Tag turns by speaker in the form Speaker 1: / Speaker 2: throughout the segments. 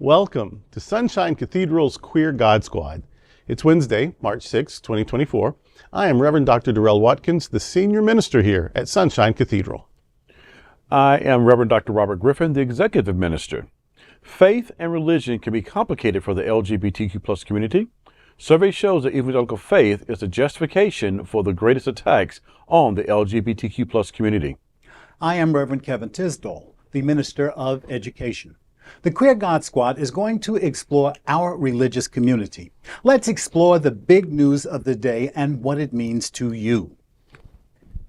Speaker 1: Welcome to Sunshine Cathedral's Queer God Squad. It's Wednesday, March 6, 2024. I am Reverend Dr. Darrell Watkins, the senior minister here at Sunshine Cathedral.
Speaker 2: I am Reverend Dr. Robert Griffin, the executive minister. Faith and religion can be complicated for the LGBTQ+ community. Survey shows that evangelical faith is the justification for the greatest attacks on the LGBTQ+ community.
Speaker 3: I am Reverend Kevin Tisdall, the Minister of Education. The Queer God Squad is going to explore our religious community. Let's explore the big news of the day and what it means to you.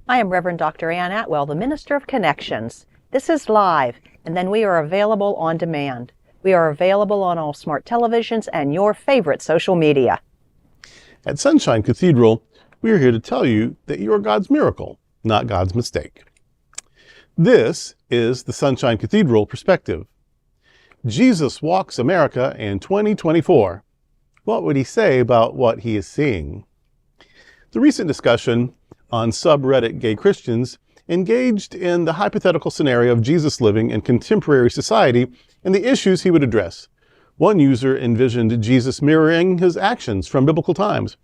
Speaker 4: I am Reverend Dr. Ann Atwell, the Minister of Connections. This is live, and then we are available on demand. We are available on all smart televisions and your favorite social media.
Speaker 1: At Sunshine Cathedral, we are here to tell you that you are God's miracle, not God's mistake. This is the Sunshine Cathedral perspective. Jesus walks America in 2024. What would he say about what he is seeing? The recent discussion on subreddit GayChristians engaged in the hypothetical scenario of Jesus living in contemporary society and the issues he would address. One user envisioned Jesus mirroring his actions from biblical times,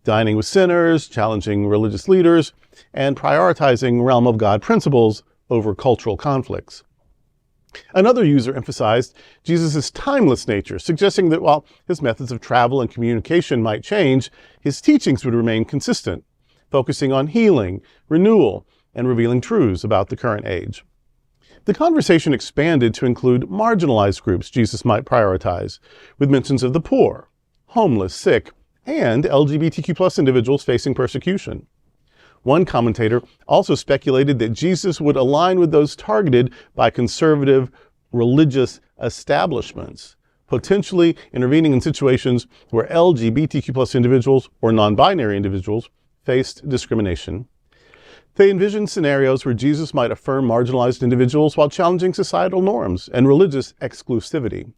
Speaker 1: dining with sinners, challenging religious leaders, and prioritizing realm of God principles over cultural conflicts. Another user emphasized Jesus' timeless nature, suggesting that while his methods of travel and communication might change, his teachings would remain consistent, focusing on healing, renewal, and revealing truths about the current age. The conversation expanded to include marginalized groups Jesus might prioritize, with mentions of the poor, homeless, sick, and LGBTQ+ individuals facing persecution. One commentator also speculated that Jesus would align with those targeted by conservative religious establishments, potentially intervening in situations where LGBTQ+ individuals or non-binary individuals faced discrimination. They envisioned scenarios where Jesus might affirm marginalized individuals while challenging societal norms and religious exclusivity.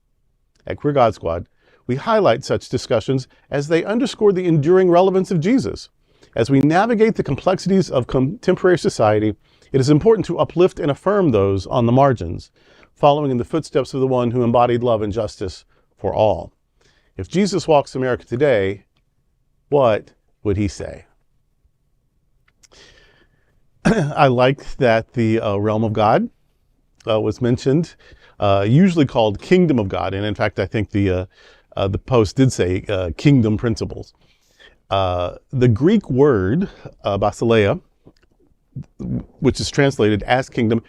Speaker 1: At Queer God Squad, we highlight such discussions as they underscore the enduring relevance of Jesus. As we navigate the complexities of contemporary society, it is important to uplift and affirm those on the margins, following in the footsteps of the one who embodied love and justice for all. If Jesus walks America today, what would he say? I like that the realm of God was mentioned, usually called kingdom of God. And in fact, I think the post did say kingdom principles. The Greek word basileia, which is translated as kingdom,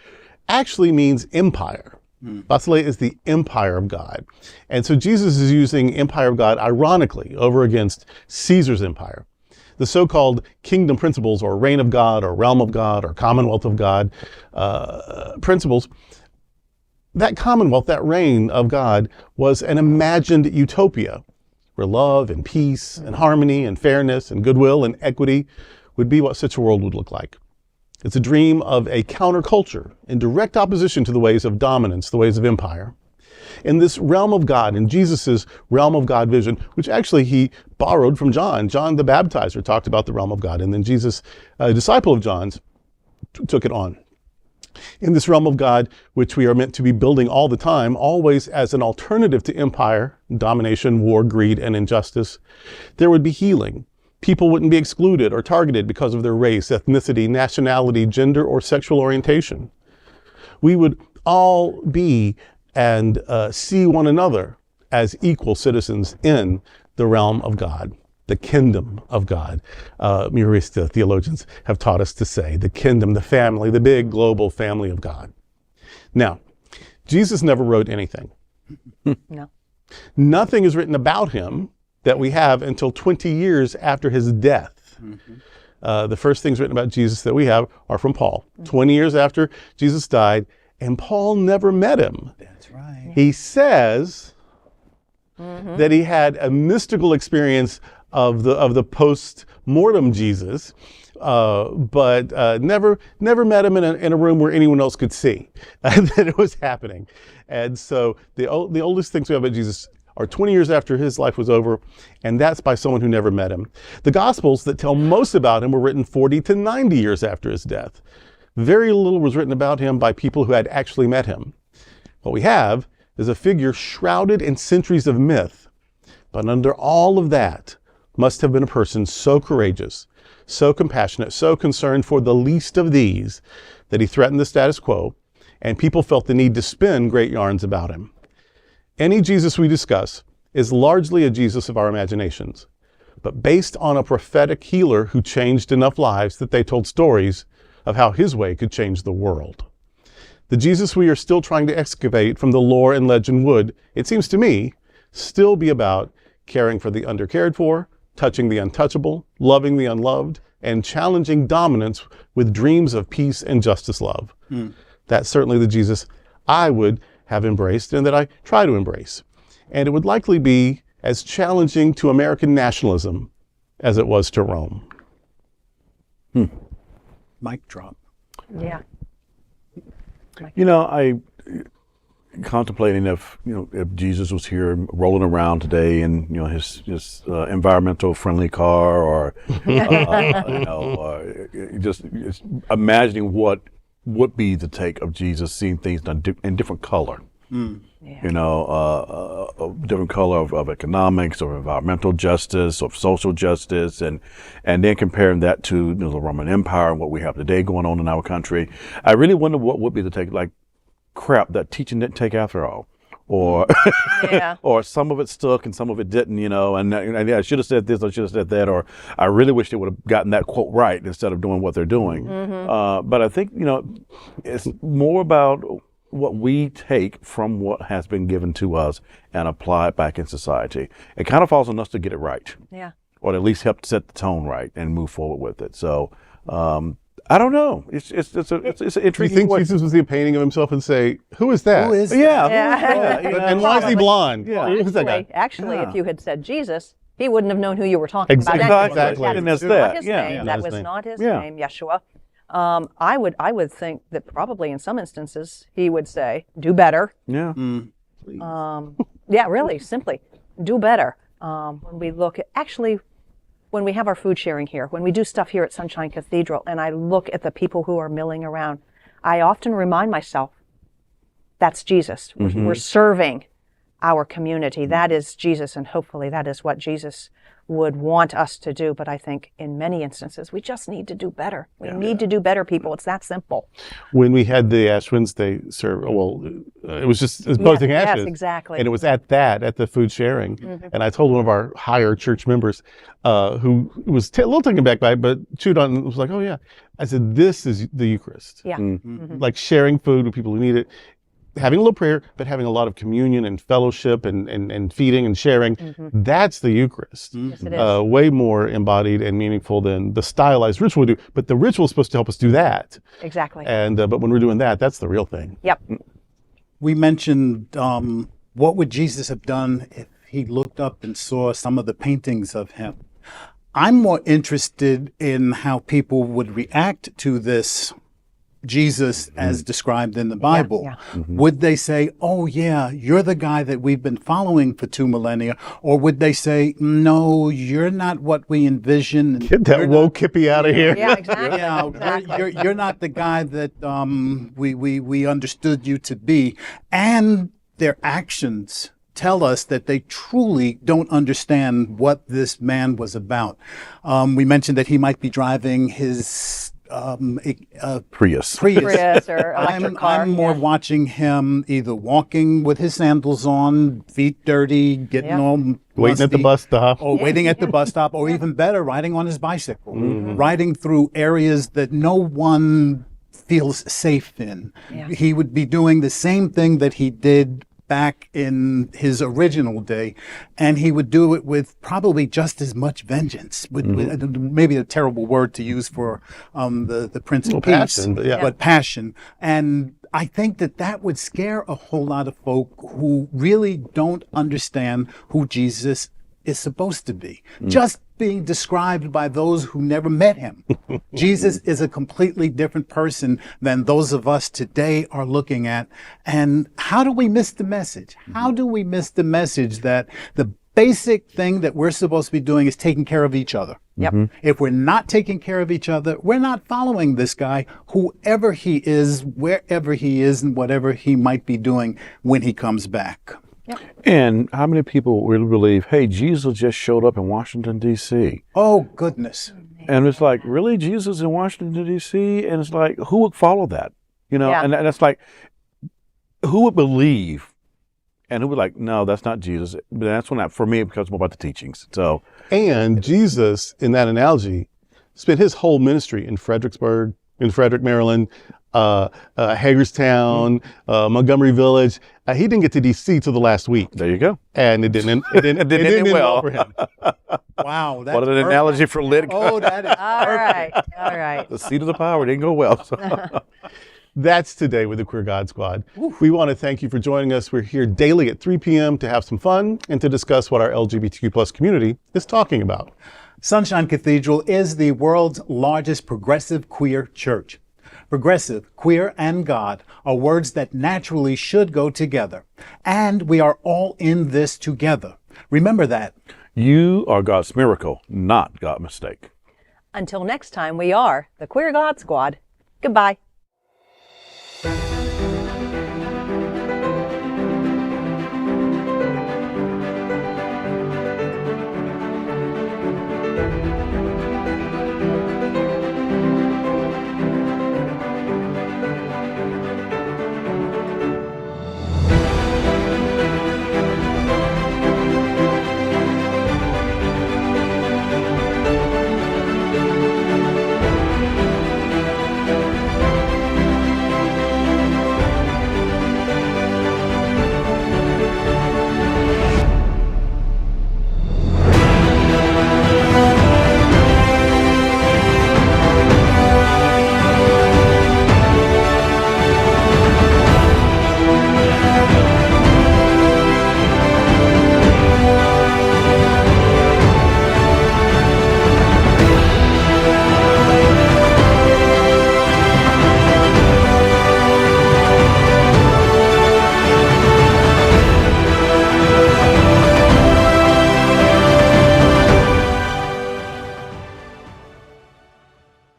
Speaker 1: actually means empire. Basileia is the empire of God. And so Jesus is using empire of God ironically over against Caesar's empire. The so-called kingdom principles, or reign of God, or realm of God, or commonwealth of God principles, that commonwealth, that reign of God, was an imagined utopia where love and peace and harmony and fairness and goodwill and equity would be what such a world would look like. It's a dream of a counterculture in direct opposition to the ways of dominance, the ways of empire. In this realm of God, in Jesus's realm of God vision, which actually he borrowed from John. John the Baptizer talked about the realm of God, and then Jesus, a disciple of John's, took it on. In this realm of God, which we are meant to be building all the time, always as an alternative to empire, domination, war, greed, and injustice, there would be healing. People wouldn't be excluded or targeted because of their race, ethnicity, nationality, gender, or sexual orientation. We would all be and see one another as equal citizens in the realm of God, the kingdom of God. Murista theologians have taught us to say the kingdom, the family, the big global family of God. Now, Jesus never wrote anything.
Speaker 4: No.
Speaker 1: Nothing is written about him that we have until 20 years after his death. The first things written about Jesus that we have are from Paul. 20 years after Jesus died, and Paul never met him.
Speaker 3: That's right.
Speaker 1: He says that he had a mystical experience of the post-mortem Jesus, but never met him in a room where anyone else could see that it was happening. And so the oldest things we have about Jesus are 20 years after his life was over, and that's by someone who never met him. The Gospels that tell most about him were written 40 to 90 years after his death. Very little was written about him by people who had actually met him. What we have is a figure shrouded in centuries of myth. But under all of that must have been a person so courageous, so compassionate, so concerned for the least of these that he threatened the status quo, and people felt the need to spin great yarns about him. Any Jesus we discuss is largely a Jesus of our imaginations, but based on a prophetic healer who changed enough lives that they told stories of how his way could change the world. The Jesus we are still trying to excavate from the lore and legend would, it seems to me, still be about caring for the undercared for, touching the untouchable, loving the unloved, and challenging dominance with dreams of peace and justice love. That's certainly the Jesus I would have embraced and that I try to embrace. And it would likely be as challenging to American nationalism as it was to Rome.
Speaker 3: Mic drop.
Speaker 4: Yeah.
Speaker 2: You know, I contemplating if Jesus was here rolling around today in his environmental friendly car, or just imagining what would be the take of Jesus seeing things in different color. A different color of economics or environmental justice or social justice, and then comparing that to the Roman Empire and what we have today going on in our country. I really wonder what would be the take. Like, crap, that teaching didn't take after all, or or some of it stuck and some of it didn't. And I should have said this, I should have said that, or I really wish they would have gotten that quote right instead of doing what they're doing. But I think it's more about what we take from what has been given to us and apply it back in society. It kind of falls on us to get it right.
Speaker 4: Yeah.
Speaker 2: Or at least help set the tone right and move forward with it. So I don't know. It's an intriguing.
Speaker 1: Do you think Jesus was the painting of himself and say, "Who is that?"
Speaker 3: Who is
Speaker 2: Yeah.
Speaker 1: And why is he blonde?
Speaker 2: Yeah.
Speaker 1: Who's that guy?
Speaker 4: Actually,
Speaker 3: Yeah.
Speaker 4: if you had said Jesus, he wouldn't have known who you were talking
Speaker 1: Exactly.
Speaker 4: about.
Speaker 1: Exactly.
Speaker 4: That
Speaker 2: And that's
Speaker 4: was not
Speaker 2: that.
Speaker 4: his
Speaker 2: Yeah.
Speaker 4: name.
Speaker 1: Not
Speaker 4: That
Speaker 1: his
Speaker 4: was
Speaker 1: name.
Speaker 4: not his
Speaker 2: Yeah.
Speaker 4: name, Yeshua. I would think that probably in some instances he would say, "Do better."
Speaker 2: Yeah.
Speaker 4: Yeah, really, simply, do better. When we look at, when we have our food sharing here, when we do stuff here at Sunshine Cathedral, and I look at the people who are milling around, I often remind myself, that's Jesus. We're serving our community. That is Jesus, and hopefully that is what Jesus would want us to do. But I think in many instances, we just need to do better. We need to do better, people. It's that simple.
Speaker 1: When we had the Ash Wednesday service, it was just posting ashes.
Speaker 4: Yes, exactly.
Speaker 1: And it was at the food sharing. And I told one of our higher church members who was a little taken back by it, but chewed on it and was like, "Oh yeah." I said, "This is the Eucharist."
Speaker 4: Yeah.
Speaker 1: Like sharing food with people who need it. Having a little prayer, but having a lot of communion and fellowship and feeding and sharing. That's the Eucharist.
Speaker 4: Yes, it is.
Speaker 1: Way more embodied and meaningful than the stylized ritual we do. But the ritual is supposed to help us do that.
Speaker 4: Exactly.
Speaker 1: And but when we're doing that, that's the real thing.
Speaker 4: Yep.
Speaker 3: We mentioned what would Jesus have done if he looked up and saw some of the paintings of him. I'm more interested in how people would react to this Jesus as described in the Bible. Would they say, "Oh yeah, you're the guy that we've been following for 2 millennia," or would they say, "No, you're not what we envision.
Speaker 1: Get that woke hippie out of here.
Speaker 4: Yeah, exactly.
Speaker 3: Yeah,
Speaker 4: Exactly.
Speaker 3: you're not the guy that we understood you to be." And their actions tell us that they truly don't understand what this man was about. We mentioned that he might be driving his
Speaker 2: Prius.
Speaker 4: Prius or electric car.
Speaker 3: I'm more watching him either walking with his sandals on, feet dirty, getting all
Speaker 1: Waiting at the
Speaker 3: musty,
Speaker 1: bus stop.
Speaker 3: or waiting at the bus stop, or even better, riding on his bicycle, riding through areas that no one feels safe in. He would be doing the same thing that he did back in his original day, and he would do it with probably just as much vengeance. With maybe a terrible word to use for the Prince of Peace,
Speaker 1: passion, but
Speaker 3: passion. And I think that would scare a whole lot of folk who really don't understand who Jesus is supposed to be. Just being described by those who never met him. Jesus is a completely different person than those of us today are looking at. And how do we miss the message? How do we miss the message that the basic thing that we're supposed to be doing is taking care of each other.
Speaker 4: Yep.
Speaker 3: If we're not taking care of each other, we're not following this guy, whoever he is, wherever he is, and whatever he might be doing when he comes back.
Speaker 2: And how many people really believe, hey, Jesus just showed up in Washington, D.C.?
Speaker 3: Oh, goodness.
Speaker 2: And it's like, really? Jesus in Washington, D.C.? And it's like, who would follow that? You know,
Speaker 4: Yeah.
Speaker 2: and that's like, who would believe? And who would like, no, that's not Jesus. But that's when, for me, it becomes more about the teachings. So,
Speaker 1: And Jesus, in that analogy, spent his whole ministry in Fredericksburg, in Frederick, Maryland, Hagerstown, Montgomery Village. He didn't get to D.C. till the last week,
Speaker 2: there you go.
Speaker 1: and it didn't end well for him.
Speaker 3: Wow. That's
Speaker 2: What an analogy for lit.
Speaker 3: Oh, that is
Speaker 4: All right. All right.
Speaker 2: The seat of the power didn't go well. So.
Speaker 1: That's today with the Queer God Squad. We want to thank you for joining us. We're here daily at 3 p.m. to have some fun and to discuss what our LGBTQ plus community is talking about.
Speaker 3: Sunshine Cathedral is the world's largest progressive queer church. Progressive, queer, and God are words that naturally should go together. And we are all in this together. Remember that.
Speaker 2: You are God's miracle, not God's mistake.
Speaker 4: Until next time, we are the Queer God Squad. Goodbye.